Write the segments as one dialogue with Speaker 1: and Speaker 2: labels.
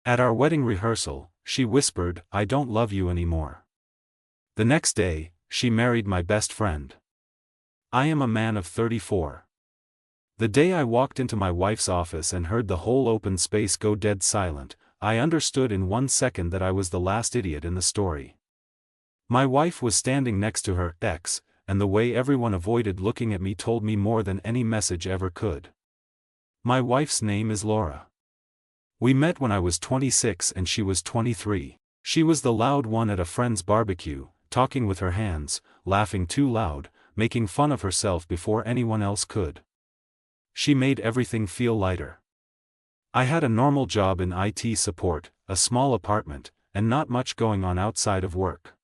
Speaker 1: At our wedding rehearsal, she whispered, "I don't love you anymore." The next day, she married my best friend. I am a man of 34. The day I walked into my wife's office and heard the whole open space go dead silent, I understood in 1 second that I was the last idiot in the story. My wife was standing next to her ex, and the way everyone avoided looking at me told me more than any message ever could. My wife's name is Laura. We met when I was 26 and she was 23. She was the loud one at a friend's barbecue, talking with her hands, laughing too loud, making fun of herself before anyone else could. She made everything feel lighter. I had a normal job in IT support, a small apartment, and not much going on outside of work.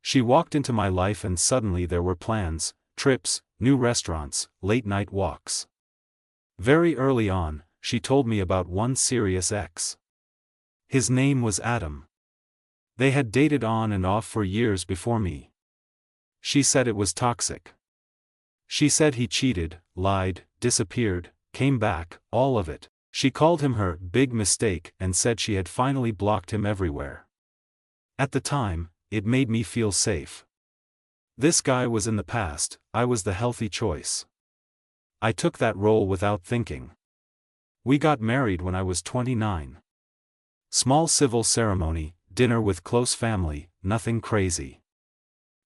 Speaker 1: She walked into my life and suddenly there were plans, trips, new restaurants, late-night walks. Very early on, she told me about one serious ex. His name was Adam. They had dated on and off for years before me. She said it was toxic. She said he cheated, lied, disappeared, came back, all of it. She called him her big mistake and said she had finally blocked him everywhere. At the time, it made me feel safe. This guy was in the past, I was the healthy choice. I took that role without thinking. We got married when I was 29. Small civil ceremony, dinner with close family, nothing crazy.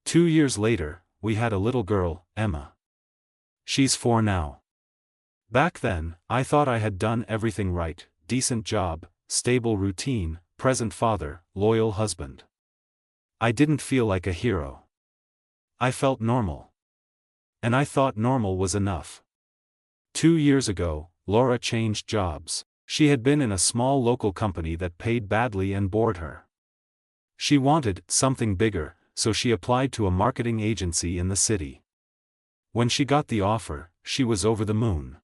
Speaker 1: 2 years later, we had a little girl, Emma. She's 4 now. Back then, I thought I had done everything right: decent job, stable routine, present father, loyal husband. I didn't feel like a hero. I felt normal. And I thought normal was enough. 2 years ago, Laura changed jobs. She had been in a small local company that paid badly and bored her. She wanted something bigger, so she applied to a marketing agency in the city. When she got the offer, she was over the moon.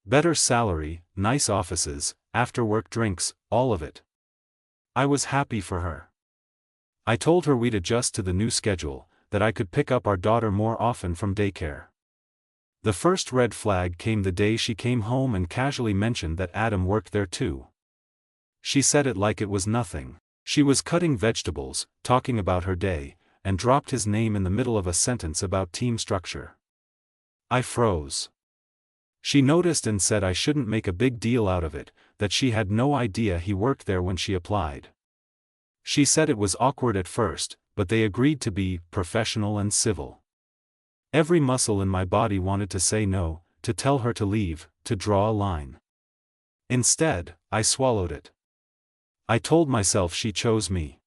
Speaker 1: Better salary, nice offices, after-work drinks, all of it. I was happy for her. I told her we'd adjust to the new schedule, that I could pick up our daughter more often from daycare. The first red flag came the day she came home and casually mentioned that Adam worked there too. She said it like it was nothing. She was cutting vegetables, talking about her day, and dropped his name in the middle of a sentence about team structure. I froze. She noticed and said I shouldn't make a big deal out of it, that she had no idea he worked there when she applied. She said it was awkward at first, but they agreed to be professional and civil. Every muscle in my body wanted to say no, to tell her to leave, to draw a line. Instead, I swallowed it. I told myself she chose me.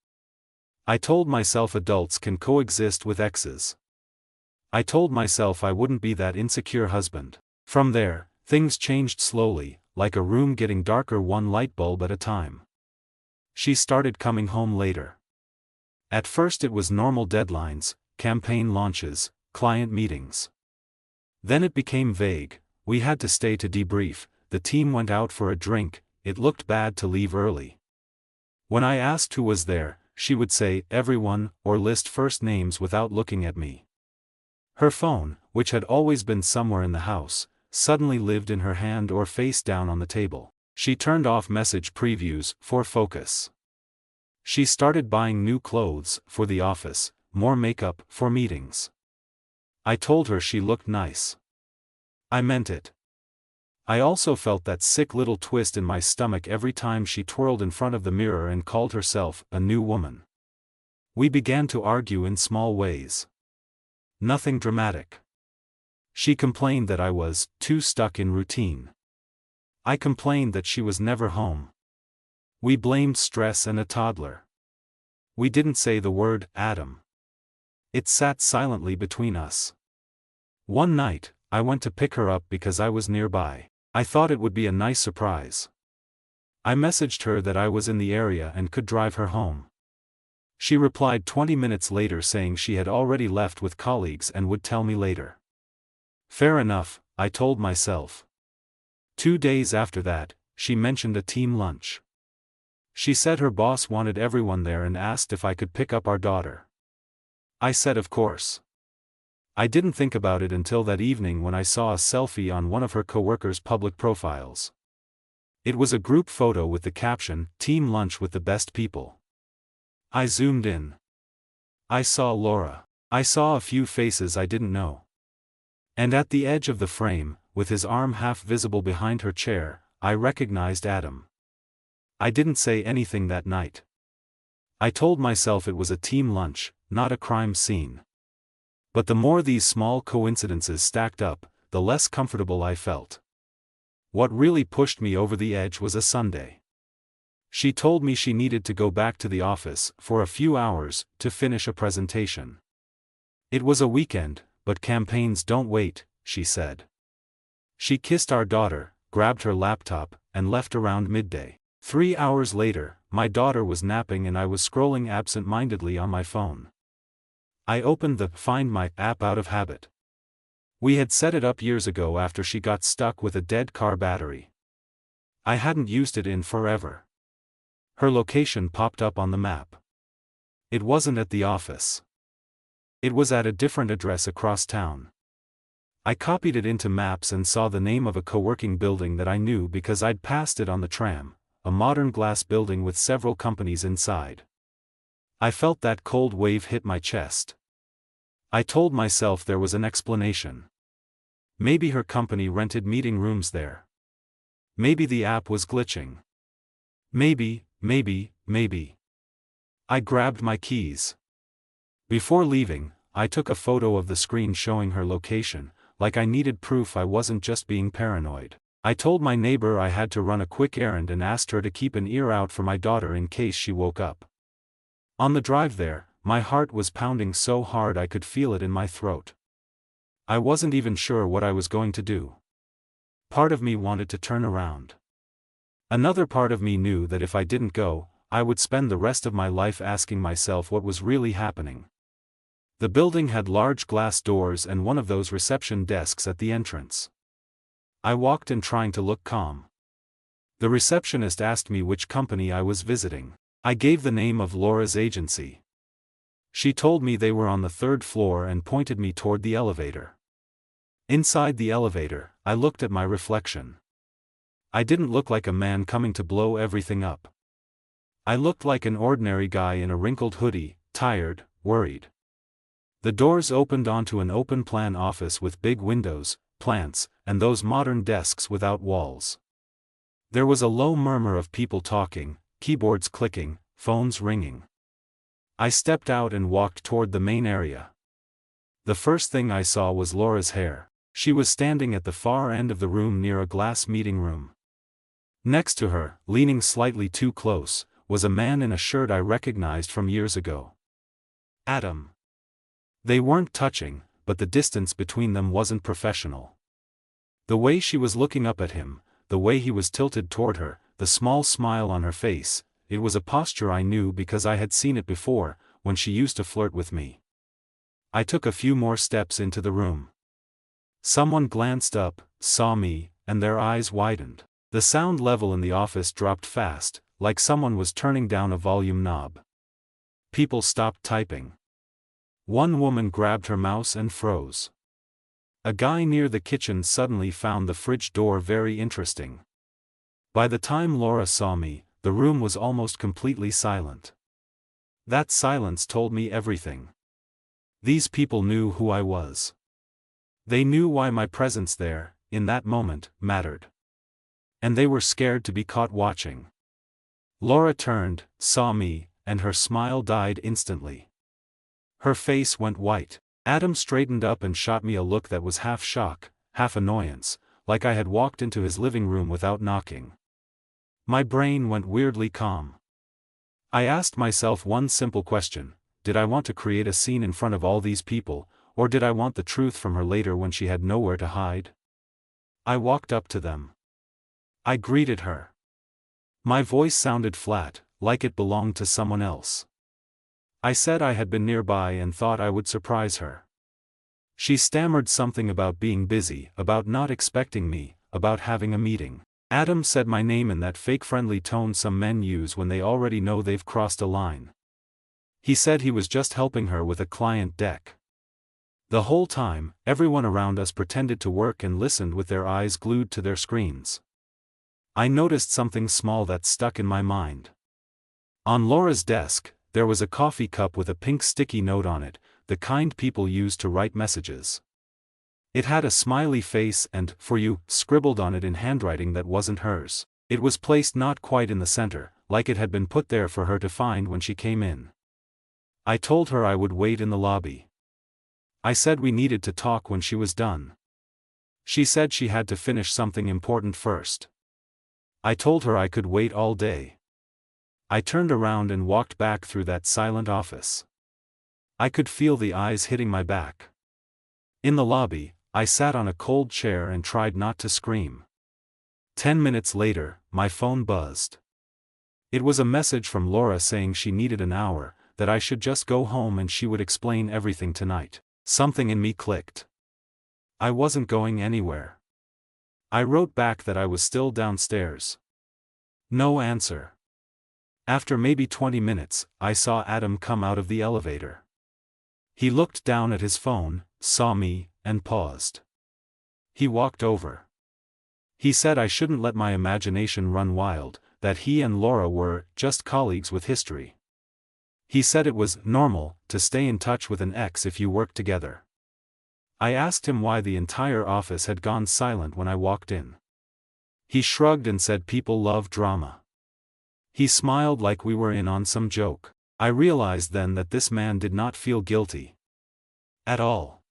Speaker 1: I told myself adults can coexist with exes. I told myself I wouldn't be that insecure husband. From there, things changed slowly, like a room getting darker one light bulb at a time. She started coming home later. At first it was normal deadlines, campaign launches, client meetings. Then it became vague: we had to stay to debrief, the team went out for a drink, it looked bad to leave early. When I asked who was there, she would say, "Everyone," or list first names without looking at me. Her phone, which had always been somewhere in the house, suddenly lived in her hand or face down on the table. She turned off message previews, for focus. She started buying new clothes, for the office, more makeup, for meetings. I told her she looked nice. I meant it. I also felt that sick little twist in my stomach every time she twirled in front of the mirror and called herself a new woman. We began to argue in small ways. Nothing dramatic. She complained that I was too stuck in routine. I complained that she was never home. We blamed stress and a toddler. We didn't say the word Adam. It sat silently between us. One night, I went to pick her up because I was nearby. I thought it would be a nice surprise. I messaged her that I was in the area and could drive her home. She replied 20 minutes later saying she had already left with colleagues and would tell me later. Fair enough, I told myself. 2 days after that, she mentioned a team lunch. She said her boss wanted everyone there and asked if I could pick up our daughter. I said of course. I didn't think about it until that evening when I saw a selfie on one of her coworkers' public profiles. It was a group photo with the caption, "Team Lunch with the Best People." I zoomed in. I saw Laura. I saw a few faces I didn't know. And at the edge of the frame, with his arm half visible behind her chair, I recognized Adam. I didn't say anything that night. I told myself it was a team lunch, not a crime scene. But the more these small coincidences stacked up, the less comfortable I felt. What really pushed me over the edge was a Sunday. She told me she needed to go back to the office for a few hours to finish a presentation. It was a weekend, but campaigns don't wait, she said. She kissed our daughter, grabbed her laptop, and left around midday. 3 hours later, my daughter was napping and I was scrolling absent-mindedly on my phone. I opened the Find My app out of habit. We had set it up years ago after she got stuck with a dead car battery. I hadn't used it in forever. Her location popped up on the map. It wasn't at the office. It was at a different address across town. I copied it into Maps and saw the name of a co-working building that I knew because I'd passed it on the tram, a modern glass building with several companies inside. I felt that cold wave hit my chest. I told myself there was an explanation. Maybe her company rented meeting rooms there. Maybe the app was glitching. Maybe. I grabbed my keys. Before leaving, I took a photo of the screen showing her location, like I needed proof I wasn't just being paranoid. I told my neighbor I had to run a quick errand and asked her to keep an ear out for my daughter in case she woke up. On the drive there, my heart was pounding so hard I could feel it in my throat. I wasn't even sure what I was going to do. Part of me wanted to turn around. Another part of me knew that if I didn't go, I would spend the rest of my life asking myself what was really happening. The building had large glass doors and one of those reception desks at the entrance. I walked in trying to look calm. The receptionist asked me which company I was visiting. I gave the name of Laura's agency. She told me they were on the 3rd floor and pointed me toward the elevator. Inside the elevator, I looked at my reflection. I didn't look like a man coming to blow everything up. I looked like an ordinary guy in a wrinkled hoodie, tired, worried. The doors opened onto an open-plan office with big windows, plants, and those modern desks without walls. There was a low murmur of people talking, keyboards clicking, phones ringing. I stepped out and walked toward the main area. The first thing I saw was Laura's hair. She was standing at the far end of the room near a glass meeting room. Next to her, leaning slightly too close, was a man in a shirt I recognized from years ago. Adam. They weren't touching, but the distance between them wasn't professional. The way she was looking up at him, the way he was tilted toward her, the small smile on her face, it was a posture I knew because I had seen it before, when she used to flirt with me. I took a few more steps into the room. Someone glanced up, saw me, and their eyes widened. The sound level in the office dropped fast, like someone was turning down a volume knob. People stopped typing. One woman grabbed her mouse and froze. A guy near the kitchen suddenly found the fridge door very interesting. By the time Laura saw me, the room was almost completely silent. That silence told me everything. These people knew who I was. They knew why my presence there, in that moment, mattered. And they were scared to be caught watching. Laura turned, saw me, and her smile died instantly. Her face went white. Adam straightened up and shot me a look that was half shock, half annoyance, like I had walked into his living room without knocking. My brain went weirdly calm. I asked myself one simple question: did I want to create a scene in front of all these people, or did I want the truth from her later when she had nowhere to hide? I walked up to them. I greeted her. My voice sounded flat, like it belonged to someone else. I said I had been nearby and thought I would surprise her. She stammered something about being busy, about not expecting me, about having a meeting. Adam said my name in that fake friendly tone some men use when they already know they've crossed a line. He said he was just helping her with a client deck. The whole time, everyone around us pretended to work and listened with their eyes glued to their screens. I noticed something small that stuck in my mind. On Laura's desk, there was a coffee cup with a pink sticky note on it, the kind people use to write messages. It had a smiley face and, "For you," scribbled on it in handwriting that wasn't hers. It was placed not quite in the center, like it had been put there for her to find when she came in. I told her I would wait in the lobby. I said we needed to talk when she was done. She said she had to finish something important first. I told her I could wait all day. I turned around and walked back through that silent office. I could feel the eyes hitting my back. In the lobby, I sat on a cold chair and tried not to scream. 10 minutes later, my phone buzzed. It was a message from Laura saying she needed an hour, that I should just go home and she would explain everything tonight. Something in me clicked. I wasn't going anywhere. I wrote back that I was still downstairs. No answer. After maybe 20 minutes, I saw Adam come out of the elevator. He looked down at his phone, saw me, and paused. He walked over. He said I shouldn't let my imagination run wild, that he and Laura were just colleagues with history. He said it was normal to stay in touch with an ex if you work together. I asked him why the entire office had gone silent when I walked in. He shrugged and said people love drama. He smiled like we were in on some joke. I realized then that this man did not feel guilty. At all.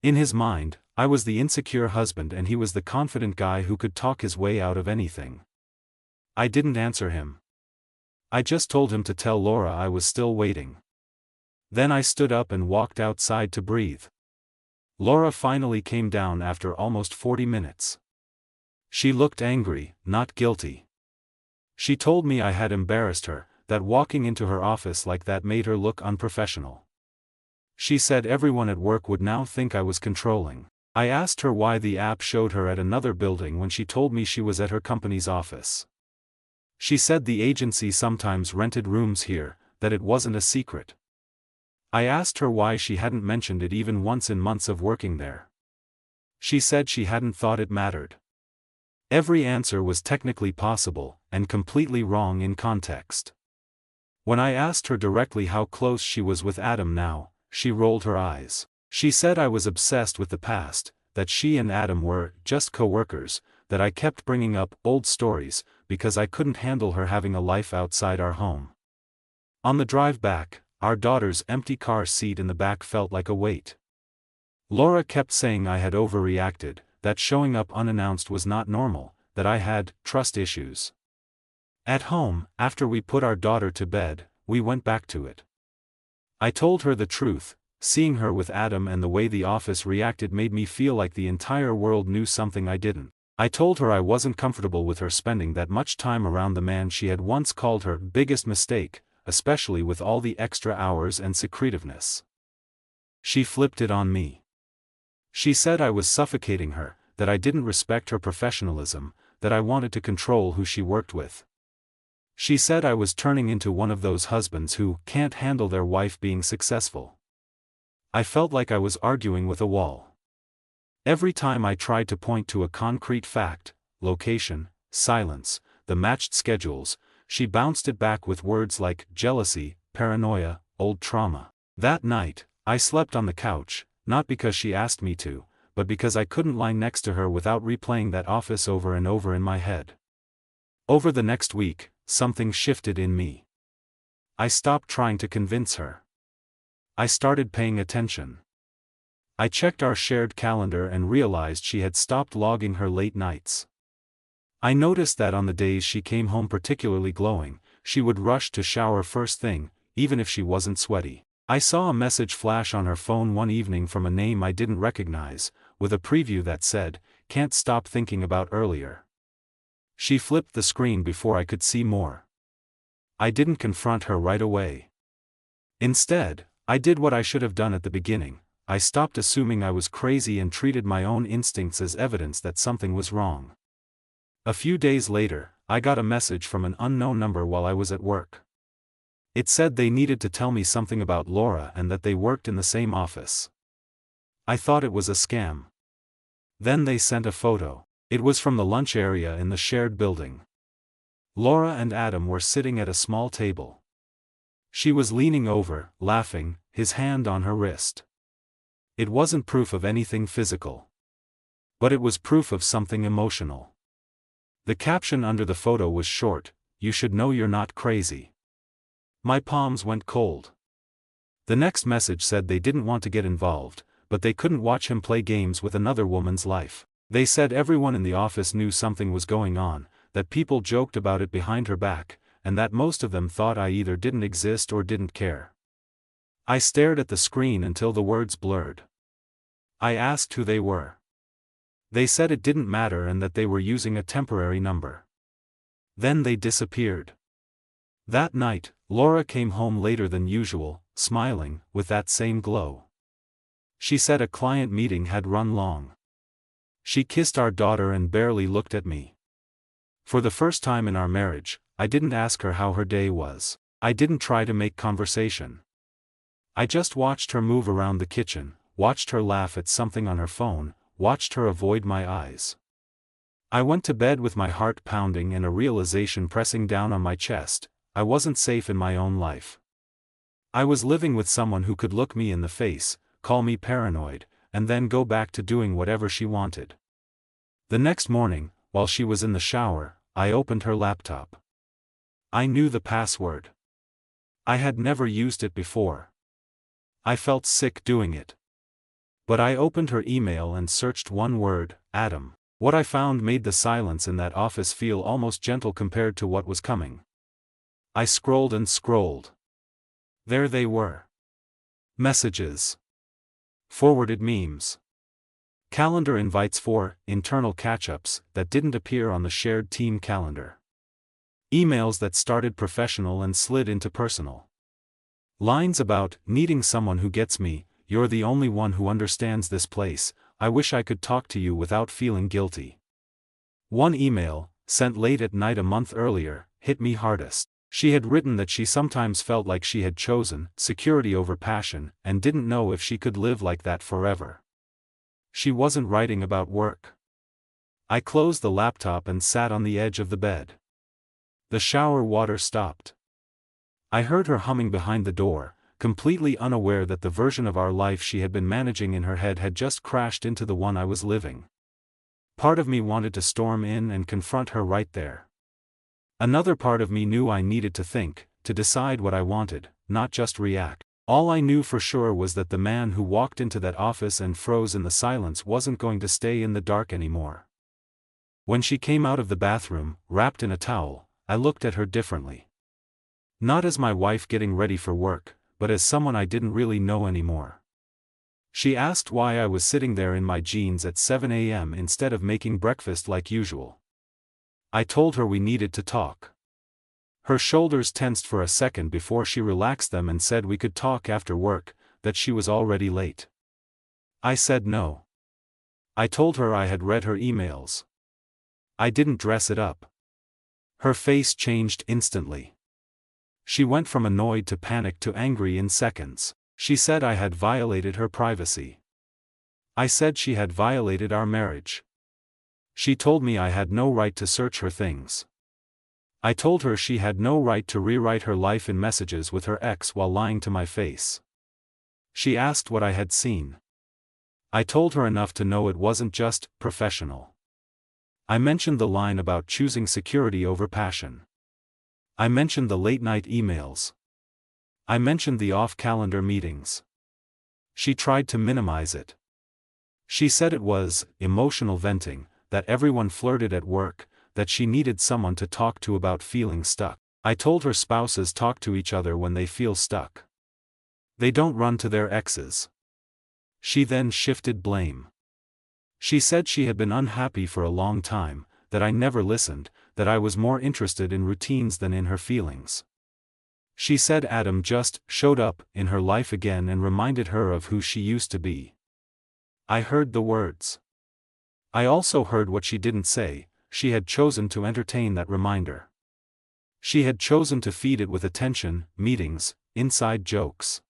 Speaker 1: In his mind, I was the insecure husband and he was the confident guy who could talk his way out of anything. I didn't answer him. I just told him to tell Laura I was still waiting. Then I stood up and walked outside to breathe. Laura finally came down after almost 40 minutes. She looked angry, not guilty. She told me I had embarrassed her, that walking into her office like that made her look unprofessional. She said everyone at work would now think I was controlling. I asked her why the app showed her at another building when she told me she was at her company's office. She said the agency sometimes rented rooms here, that it wasn't a secret. I asked her why she hadn't mentioned it even once in months of working there. She said she hadn't thought it mattered. Every answer was technically possible, and completely wrong in context. When I asked her directly how close she was with Adam now, she rolled her eyes. She said I was obsessed with the past, that she and Adam were just co-workers, that I kept bringing up old stories, because I couldn't handle her having a life outside our home. On the drive back, our daughter's empty car seat in the back felt like a weight. Laura kept saying I had overreacted, that showing up unannounced was not normal, that I had trust issues. At home, after we put our daughter to bed, we went back to it. I told her the truth. Seeing her with Adam and the way the office reacted made me feel like the entire world knew something I didn't. I told her I wasn't comfortable with her spending that much time around the man she had once called her biggest mistake, especially with all the extra hours and secretiveness. She flipped it on me. She said I was suffocating her, that I didn't respect her professionalism, that I wanted to control who she worked with. She said I was turning into one of those husbands who can't handle their wife being successful. I felt like I was arguing with a wall. Every time I tried to point to a concrete fact, location, silence, the matched schedules, she bounced it back with words like jealousy, paranoia, old trauma. That night, I slept on the couch, not because she asked me to, but because I couldn't lie next to her without replaying that office over and over in my head. Over the next week, something shifted in me. I stopped trying to convince her. I started paying attention. I checked our shared calendar and realized she had stopped logging her late nights. I noticed that on the days she came home particularly glowing, she would rush to shower first thing, even if she wasn't sweaty. I saw a message flash on her phone one evening from a name I didn't recognize, with a preview that said, "Can't stop thinking about earlier." She flipped the screen before I could see more. I didn't confront her right away. Instead, I did what I should have done at the beginning. I stopped assuming I was crazy and treated my own instincts as evidence that something was wrong. A few days later, I got a message from an unknown number while I was at work. It said they needed to tell me something about Laura and that they worked in the same office. I thought it was a scam. Then they sent a photo. It was from the lunch area in the shared building. Laura and Adam were sitting at a small table. She was leaning over, laughing, his hand on her wrist. It wasn't proof of anything physical. But it was proof of something emotional. The caption under the photo was short, "You should know you're not crazy." My palms went cold. The next message said they didn't want to get involved, but they couldn't watch him play games with another woman's life. They said everyone in the office knew something was going on, that people joked about it behind her back, and that most of them thought I either didn't exist or didn't care. I stared at the screen until the words blurred. I asked who they were. They said it didn't matter and that they were using a temporary number. Then they disappeared. That night, Laura came home later than usual, smiling, with that same glow. She said a client meeting had run long. She kissed our daughter and barely looked at me. For the first time in our marriage, I didn't ask her how her day was. I didn't try to make conversation. I just watched her move around the kitchen, watched her laugh at something on her phone, watched her avoid my eyes. I went to bed with my heart pounding and a realization pressing down on my chest: I wasn't safe in my own life. I was living with someone who could look me in the face, call me paranoid, and then go back to doing whatever she wanted. The next morning, while she was in the shower, I opened her laptop. I knew the password. I had never used it before. I felt sick doing it. But I opened her email and searched one word: Adam. What I found made the silence in that office feel almost gentle compared to what was coming. I scrolled and scrolled. There they were. Messages. Forwarded memes. Calendar invites for internal catch-ups that didn't appear on the shared team calendar. Emails that started professional and slid into personal. Lines about needing someone who gets me, you're the only one who understands this place, I wish I could talk to you without feeling guilty. One email, sent late at night a month earlier, hit me hardest. She had written that she sometimes felt like she had chosen security over passion and didn't know if she could live like that forever. She wasn't writing about work. I closed the laptop and sat on the edge of the bed. The shower water stopped. I heard her humming behind the door, completely unaware that the version of our life she had been managing in her head had just crashed into the one I was living. Part of me wanted to storm in and confront her right there. Another part of me knew I needed to think, to decide what I wanted, not just react. All I knew for sure was that the man who walked into that office and froze in the silence wasn't going to stay in the dark anymore. When she came out of the bathroom, wrapped in a towel, I looked at her differently. Not as my wife getting ready for work, but as someone I didn't really know anymore. She asked why I was sitting there in my jeans at 7 a.m. instead of making breakfast like usual. I told her we needed to talk. Her shoulders tensed for a second before she relaxed them and said we could talk after work, that she was already late. I said no. I told her I had read her emails. I didn't dress it up. Her face changed instantly. She went from annoyed to panicked to angry in seconds. She said I had violated her privacy. I said she had violated our marriage. She told me I had no right to search her things. I told her she had no right to rewrite her life in messages with her ex while lying to my face. She asked what I had seen. I told her enough to know it wasn't just professional. I mentioned the line about choosing security over passion. I mentioned the late-night emails. I mentioned the off-calendar meetings. She tried to minimize it. She said it was emotional venting, that everyone flirted at work, that she needed someone to talk to about feeling stuck. I told her spouses talk to each other when they feel stuck. They don't run to their exes. She then shifted blame. She said she had been unhappy for a long time, that I never listened, that I was more interested in routines than in her feelings. She said Adam just showed up in her life again and reminded her of who she used to be. I heard the words. I also heard what she didn't say: she had chosen to entertain that reminder. She had chosen to feed it with attention, meetings, inside jokes.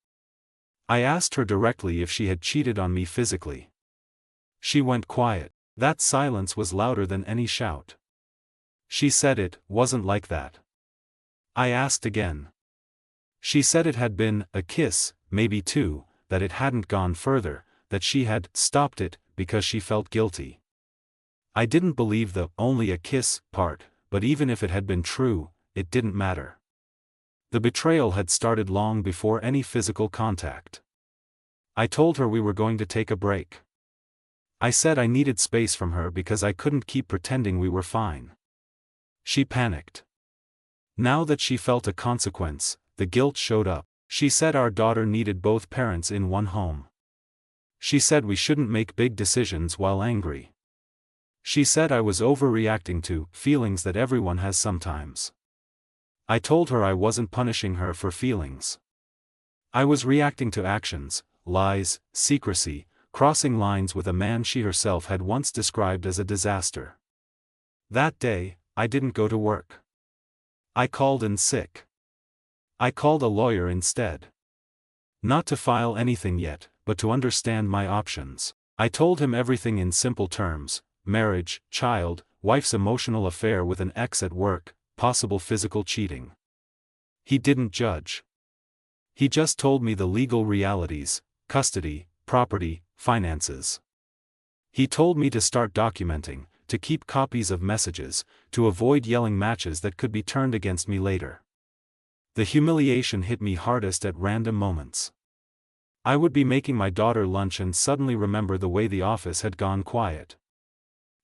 Speaker 1: I asked her directly if she had cheated on me physically. She went quiet. That silence was louder than any shout. She said it wasn't like that. I asked again. She said it had been a kiss, maybe two, that it hadn't gone further, that she had stopped it because she felt guilty. I didn't believe the only a kiss part, but even if it had been true, it didn't matter. The betrayal had started long before any physical contact. I told her we were going to take a break. I said I needed space from her because I couldn't keep pretending we were fine. She panicked. Now that she felt a consequence, the guilt showed up. She said our daughter needed both parents in one home. She said we shouldn't make big decisions while angry. She said I was overreacting to feelings that everyone has sometimes. I told her I wasn't punishing her for feelings. I was reacting to actions, lies, secrecy, crossing lines with a man she herself had once described as a disaster. That day, I didn't go to work. I called in sick. I called a lawyer instead. Not to file anything yet, but to understand my options. I told him everything in simple terms: marriage, child, wife's emotional affair with an ex at work, possible physical cheating. He didn't judge. He just told me the legal realities: custody, property, finances. He told me to start documenting, to keep copies of messages, to avoid yelling matches that could be turned against me later. The humiliation hit me hardest at random moments. I would be making my daughter lunch and suddenly remember the way the office had gone quiet.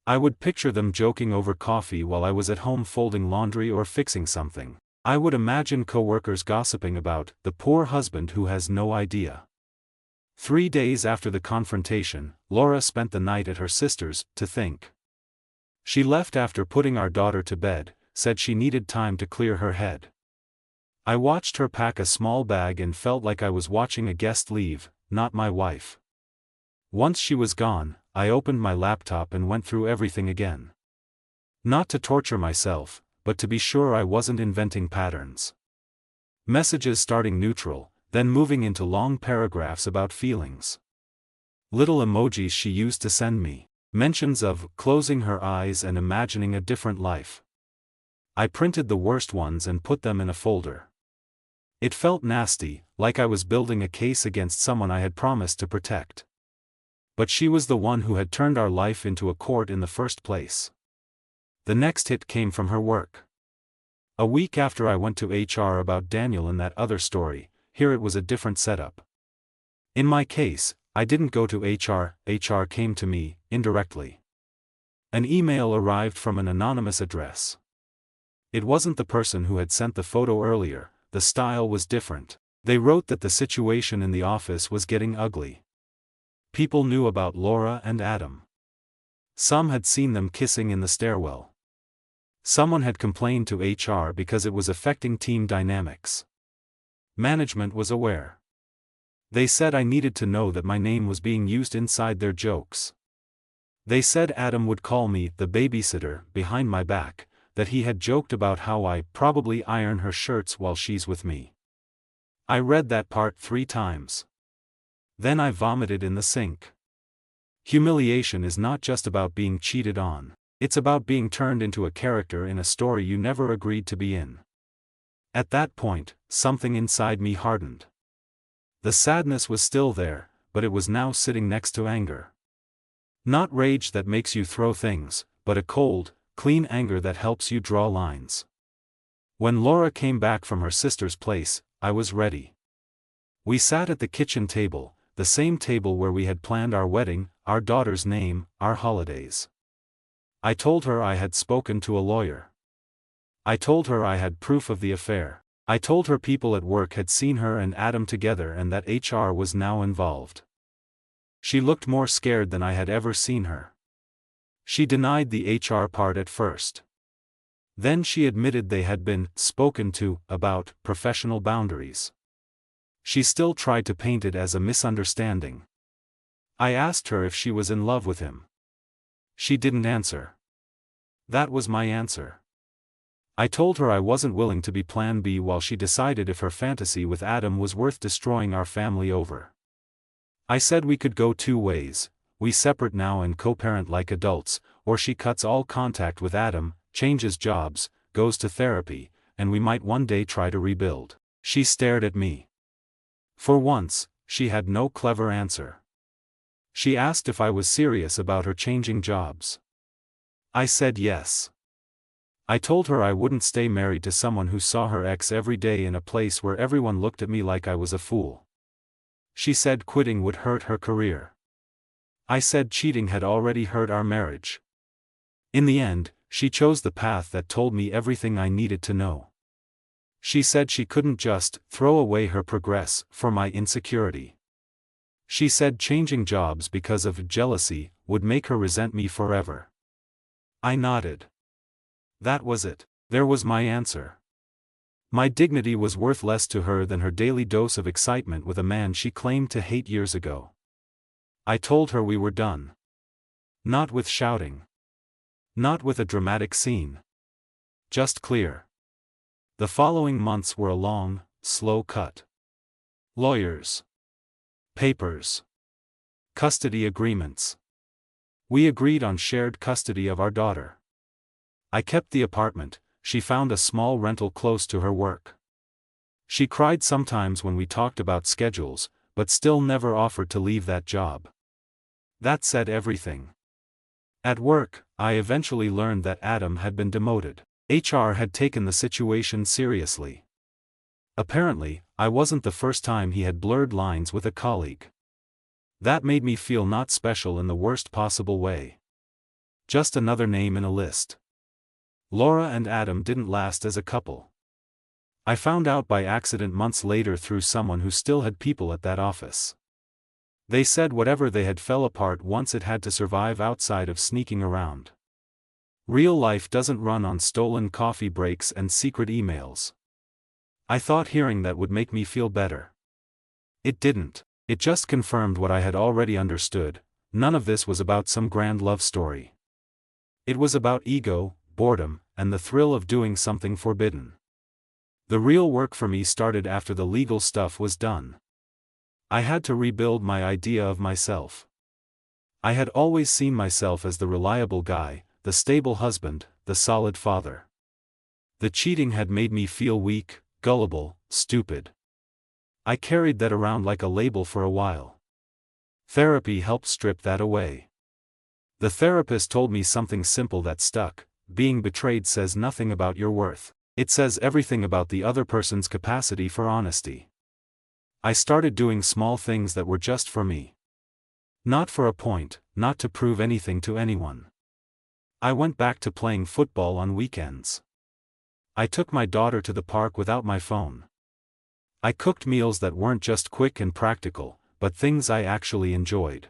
Speaker 1: I would picture them joking over coffee while I was at home folding laundry or fixing something. I would imagine coworkers gossiping about the poor husband who has no idea. 3 days after the confrontation, Laura spent the night at her sister's to think. She left after putting our daughter to bed, said she needed time to clear her head. I watched her pack a small bag and felt like I was watching a guest leave, not my wife. Once she was gone, I opened my laptop and went through everything again. Not to torture myself, but to be sure I wasn't inventing patterns. Messages starting neutral, then moving into long paragraphs about feelings. Little emojis she used to send me. Mentions of closing her eyes and imagining a different life. I printed the worst ones and put them in a folder. It felt nasty, like I was building a case against someone I had promised to protect. But she was the one who had turned our life into a court in the first place. The next hit came from her work. A week after I went to HR about Daniel and that other story, here it was a different setup. In my case, I didn't go to HR came to me, indirectly. An email arrived from an anonymous address. It wasn't the person who had sent the photo earlier, the style was different. They wrote that the situation in the office was getting ugly. People knew about Laura and Adam. Some had seen them kissing in the stairwell. Someone had complained to HR because it was affecting team dynamics. Management was aware. They said I needed to know that my name was being used inside their jokes. They said Adam would call me the babysitter behind my back, that he had joked about how I probably iron her shirts while she's with me. I read that part 3 times. Then I vomited in the sink. Humiliation is not just about being cheated on, it's about being turned into a character in a story you never agreed to be in. At that point, something inside me hardened. The sadness was still there, but it was now sitting next to anger. Not rage that makes you throw things, but a cold, clean anger that helps you draw lines. When Laura came back from her sister's place, I was ready. We sat at the kitchen table, the same table where we had planned our wedding, our daughter's name, our holidays. I told her I had spoken to a lawyer. I told her I had proof of the affair. I told her people at work had seen her and Adam together and that HR was now involved. She looked more scared than I had ever seen her. She denied the HR part at first. Then she admitted they had been spoken to about professional boundaries. She still tried to paint it as a misunderstanding. I asked her if she was in love with him. She didn't answer. That was my answer. I told her I wasn't willing to be plan B while she decided if her fantasy with Adam was worth destroying our family over. I said we could go 2 ways, we separate now and co-parent like adults, or she cuts all contact with Adam, changes jobs, goes to therapy, and we might one day try to rebuild. She stared at me. For once, she had no clever answer. She asked if I was serious about her changing jobs. I said yes. I told her I wouldn't stay married to someone who saw her ex every day in a place where everyone looked at me like I was a fool. She said quitting would hurt her career. I said cheating had already hurt our marriage. In the end, she chose the path that told me everything I needed to know. She said she couldn't just throw away her progress for my insecurity. She said changing jobs because of jealousy would make her resent me forever. I nodded. That was it. There was my answer. My dignity was worth less to her than her daily dose of excitement with a man she claimed to hate years ago. I told her we were done. Not with shouting. Not with a dramatic scene. Just clear. The following months were a long, slow cut. Lawyers. Papers. Custody agreements. We agreed on shared custody of our daughter. I kept the apartment. She found a small rental close to her work. She cried sometimes when we talked about schedules, but still never offered to leave that job. That said everything. At work, I eventually learned that Adam had been demoted. HR had taken the situation seriously. Apparently, I wasn't the first time he had blurred lines with a colleague. That made me feel not special in the worst possible way. Just another name in a list. Laura and Adam didn't last as a couple. I found out by accident months later through someone who still had people at that office. They said whatever they had fell apart once it had to survive outside of sneaking around. Real life doesn't run on stolen coffee breaks and secret emails. I thought hearing that would make me feel better. It didn't. It just confirmed what I had already understood. None of this was about some grand love story. It was about ego, boredom, and the thrill of doing something forbidden. The real work for me started after the legal stuff was done. I had to rebuild my idea of myself. I had always seen myself as the reliable guy, the stable husband, the solid father. The cheating had made me feel weak, gullible, stupid. I carried that around like a label for a while. Therapy helped strip that away. The therapist told me something simple that stuck: being betrayed says nothing about your worth. It says everything about the other person's capacity for honesty. I started doing small things that were just for me. Not for a point, not to prove anything to anyone. I went back to playing football on weekends. I took my daughter to the park without my phone. I cooked meals that weren't just quick and practical, but things I actually enjoyed.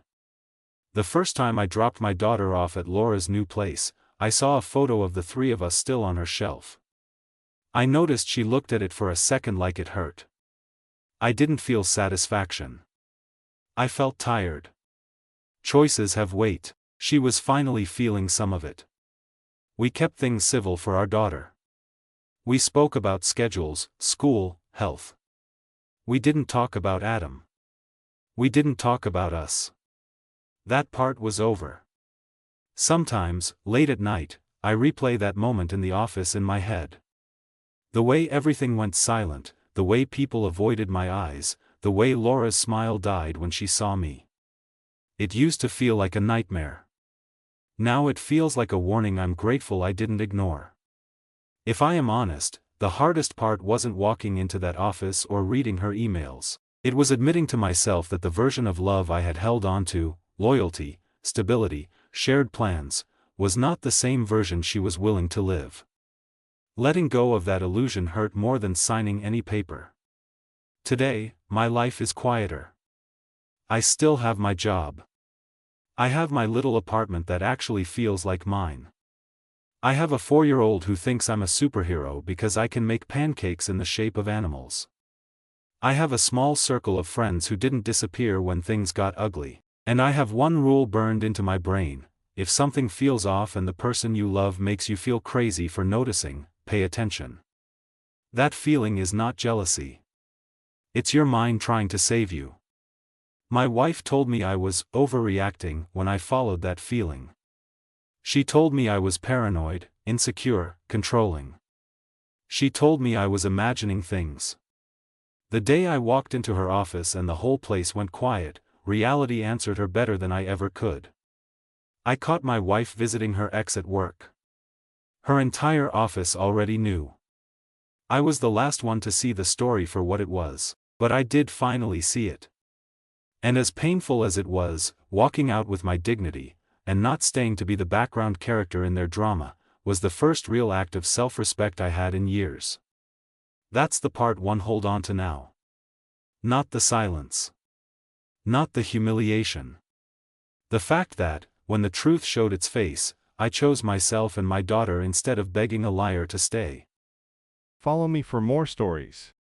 Speaker 1: The first time I dropped my daughter off at Laura's new place, I saw a photo of the three of us still on her shelf. I noticed she looked at it for a second like it hurt. I didn't feel satisfaction. I felt tired. Choices have weight. She was finally feeling some of it. We kept things civil for our daughter. We spoke about schedules, school, health. We didn't talk about Adam. We didn't talk about us. That part was over. Sometimes, late at night, I replay that moment in the office in my head. The way everything went silent, the way people avoided my eyes, the way Laura's smile died when she saw me. It used to feel like a nightmare. Now it feels like a warning I'm grateful I didn't ignore. If I am honest, the hardest part wasn't walking into that office or reading her emails. It was admitting to myself that the version of love I had held on to, loyalty, stability, shared plans, was not the same version she was willing to live. Letting go of that illusion hurt more than signing any paper. Today, my life is quieter. I still have my job. I have my little apartment that actually feels like mine. I have a 4-year-old who thinks I'm a superhero because I can make pancakes in the shape of animals. I have a small circle of friends who didn't disappear when things got ugly. And I have one rule burned into my brain: if something feels off and the person you love makes you feel crazy for noticing, pay attention. That feeling is not jealousy. It's your mind trying to save you. My wife told me I was overreacting when I followed that feeling. She told me I was paranoid, insecure, controlling. She told me I was imagining things. The day I walked into her office and the whole place went quiet, reality answered her better than I ever could. I caught my wife visiting her ex at work. Her entire office already knew. I was the last one to see the story for what it was, but I did finally see it. And as painful as it was, walking out with my dignity, and not staying to be the background character in their drama, was the first real act of self-respect I had in years. That's the part one hold on to now. Not the silence. Not the humiliation. The fact that, when the truth showed its face, I chose myself and my daughter instead of begging a liar to stay.
Speaker 2: Follow me for more stories.